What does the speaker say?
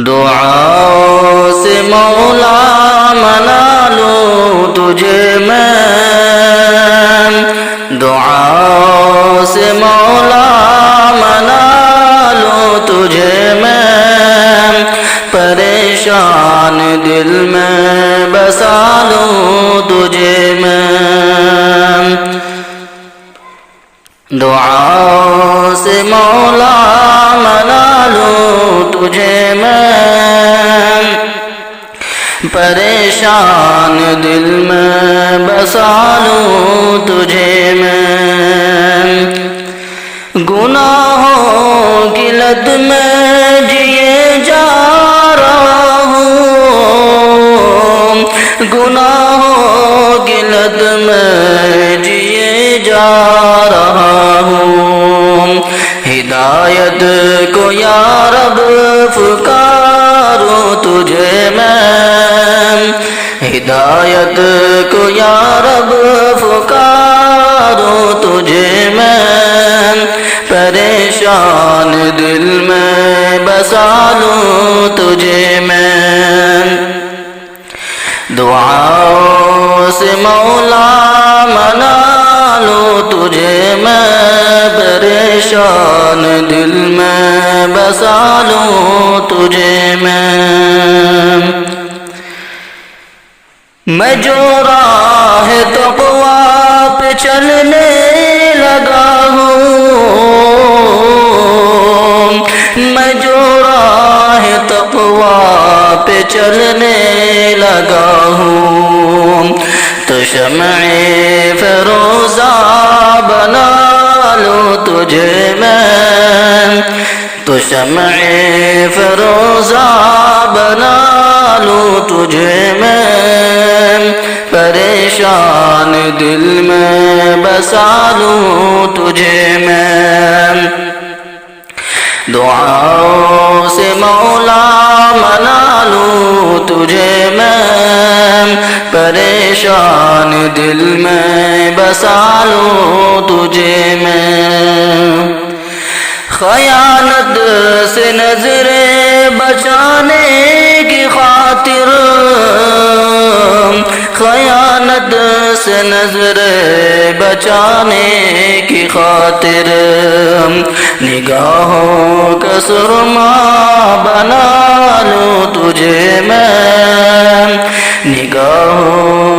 دعاؤں سے مولا منا لوں تجھے میں، دعاؤں سے مولا منا لوں تجھے میں، پریشان دل میں بسا لوں تجھے میں، دعاؤں سے مولا منا لوں تجھے میں، پریشان دل میں بسا لوں تجھے میں، گناہوں کی لت میں جیے جا رہا ہوں، گناہوں کی لت میں جیے جا رہا ہوں، ہدایت کو یا رب پکاروں تجھے میں، ہدایت کو یا رب پکاروں تجھے میں، پریشان دل میں بسا لوں تجھے میں، دعاؤں سے مولا منا لوں تجھے میں، پریشان دل میں بسا لوں تجھے میں، میں جو راہ تقویٰ پہ چلنے لگا ہوں، میں جو راہ تقویٰ پہ چلنے لگا ہوں، تو شمع فروزہ بنا لوں تجھے میں، تو شمع فروزہ بنا لوں تجھے میں، پریشان دل میں بسا لوں تجھے میں، دعاؤں سے مولا منا لوں تجھے میں، پریشان دل میں بسا لوں تجھے میں، خیانت سے نظریں بچانے کی خاطر، خیانت سے نظریں بچانے کی خاطر، نگاہوں کا سرما بنا لوں تجھے میں، نگاہوں